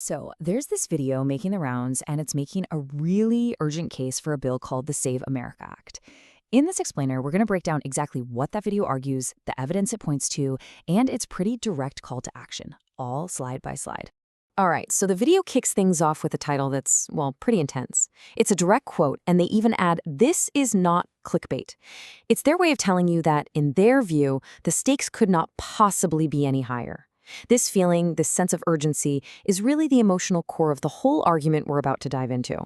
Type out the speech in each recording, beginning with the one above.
So, there's this video making the rounds, and it's making a really urgent case for a bill called the Save America Act. In this explainer, we're going to break down exactly what that video argues, the evidence it points to, and its pretty direct call to action, all slide by slide. All right, so the video kicks things off with a title that's, well, pretty intense. It's a direct quote, and they even add, "This is not clickbait." It's their way of telling you that, in their view, the stakes could not possibly be any higher. This feeling, this sense of urgency, is really the emotional core of the whole argument we're about to dive into.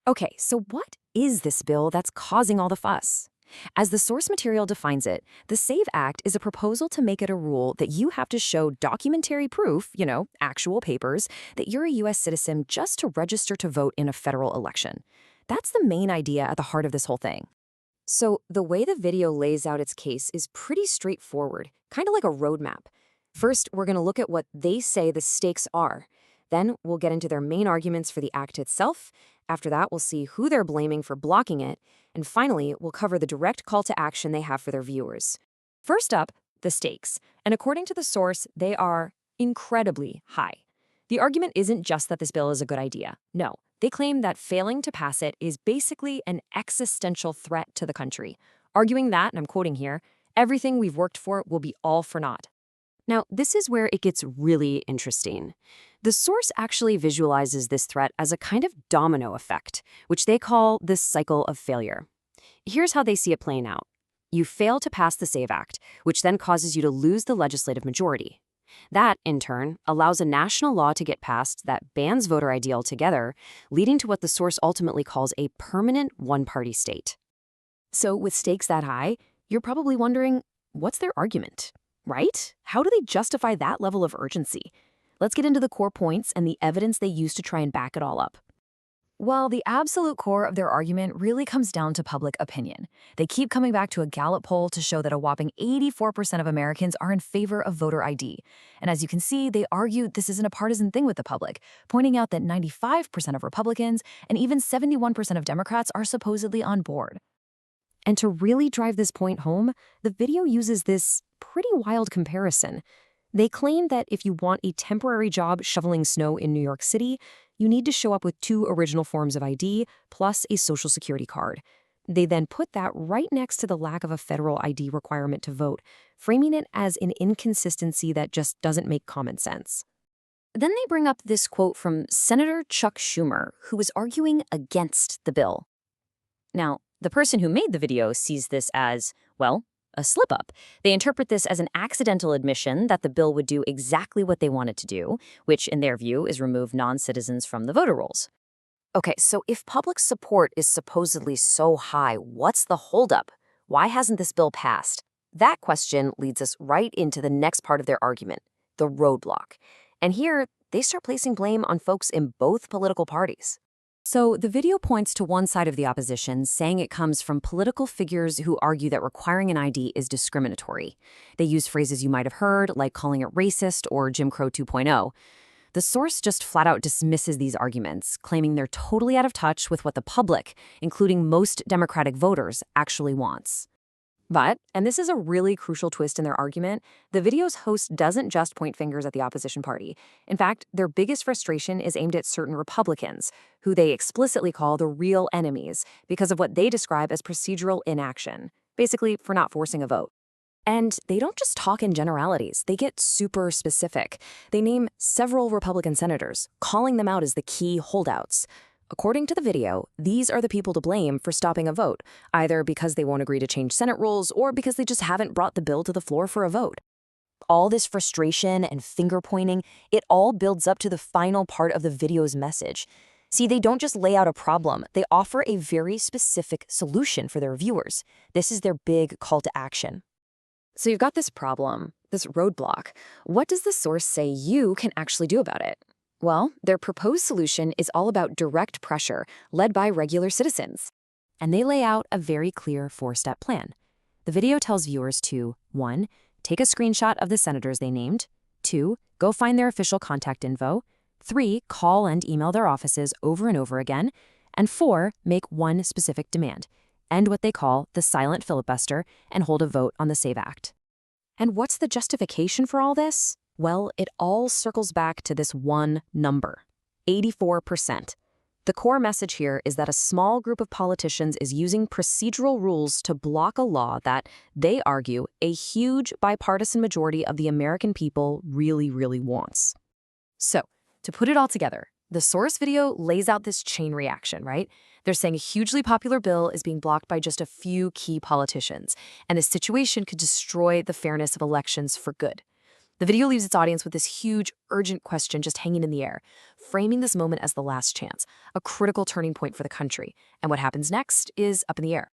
Okay, so what is this bill that's causing all the fuss? As the source material defines it, the SAVE Act is a proposal to make it a rule that you have to show documentary proof, actual papers, that you're a U.S. citizen just to register to vote in a federal election. That's the main idea at the heart of this whole thing. So the way the video lays out its case is pretty straightforward, kind of like a roadmap. First, we're going to look at what they say the stakes are. Then we'll get into their main arguments for the act itself. After that, we'll see who they're blaming for blocking it. And finally, we'll cover the direct call to action they have for their viewers. First up, the stakes. And according to the source, they are incredibly high. The argument isn't just that this bill is a good idea. No, they claim that failing to pass it is basically an existential threat to the country, arguing that, and I'm quoting here, "everything we've worked for will be all for naught." Now, this is where it gets really interesting. The source actually visualizes this threat as a kind of domino effect, which they call the cycle of failure. Here's how they see it playing out. You fail to pass the SAVE Act, which then causes you to lose the legislative majority. That, in turn, allows a national law to get passed that bans voter ID altogether, leading to what the source ultimately calls a permanent one-party state. So with stakes that high, you're probably wondering, what's their argument? Right? How do they justify that level of urgency? Let's get into the core points and the evidence they use to try and back it all up. Well, the absolute core of their argument really comes down to public opinion. They keep coming back to a Gallup poll to show that a whopping 84% of Americans are in favor of voter ID. And as you can see, they argue this isn't a partisan thing with the public, pointing out that 95% of Republicans and even 71% of Democrats are supposedly on board. And to really drive this point home, the video uses this pretty wild comparison. They claim that if you want a temporary job shoveling snow in New York City, you need to show up with 2 original forms of ID plus a Social Security card. They then put that right next to the lack of a federal ID requirement to vote, framing it as an inconsistency that just doesn't make common sense. Then they bring up this quote from Senator Chuck Schumer, who was arguing against the bill. Now, the person who made the video sees this as, well, a slip-up. They interpret this as an accidental admission that the bill would do exactly what they wanted to do, which, in their view, is remove non-citizens from the voter rolls. Okay, so if public support is supposedly so high, what's the holdup? Why hasn't this bill passed? That question leads us right into the next part of their argument, the roadblock. And here, they start placing blame on folks in both political parties. So the video points to one side of the opposition, saying it comes from political figures who argue that requiring an ID is discriminatory. They use phrases you might have heard, like calling it racist or Jim Crow 2.0. The source just flat out dismisses these arguments, claiming they're totally out of touch with what the public, including most Democratic voters, actually wants. But, and this is a really crucial twist in their argument, the video's host doesn't just point fingers at the opposition party. In fact, their biggest frustration is aimed at certain Republicans, who they explicitly call the real enemies because of what they describe as procedural inaction, basically for not forcing a vote. And they don't just talk in generalities, they get super specific. They name several Republican senators, calling them out as the key holdouts. According to the video, these are the people to blame for stopping a vote, either because they won't agree to change Senate rules or because they just haven't brought the bill to the floor for a vote. All this frustration and finger-pointing, it all builds up to the final part of the video's message. See, they don't just lay out a problem, they offer a very specific solution for their viewers. This is their big call to action. So you've got this problem, this roadblock. What does the source say you can actually do about it? Well, their proposed solution is all about direct pressure, led by regular citizens. And they lay out a very clear 4-step plan. The video tells viewers to 1. Take a screenshot of the senators they named. 2. Go find their official contact info. 3. Call and email their offices over and over again. And 4. Make one specific demand. End what they call the silent filibuster and hold a vote on the SAVE Act. And what's the justification for all this? Well, it all circles back to this one number, 84%. The core message here is that a small group of politicians is using procedural rules to block a law that, they argue, a huge bipartisan majority of the American people really wants. So, to put it all together, the source video lays out this chain reaction, right? They're saying a hugely popular bill is being blocked by just a few key politicians, and this situation could destroy the fairness of elections for good. The video leaves its audience with this huge, urgent question just hanging in the air, framing this moment as the last chance, a critical turning point for the country. And what happens next is up in the air.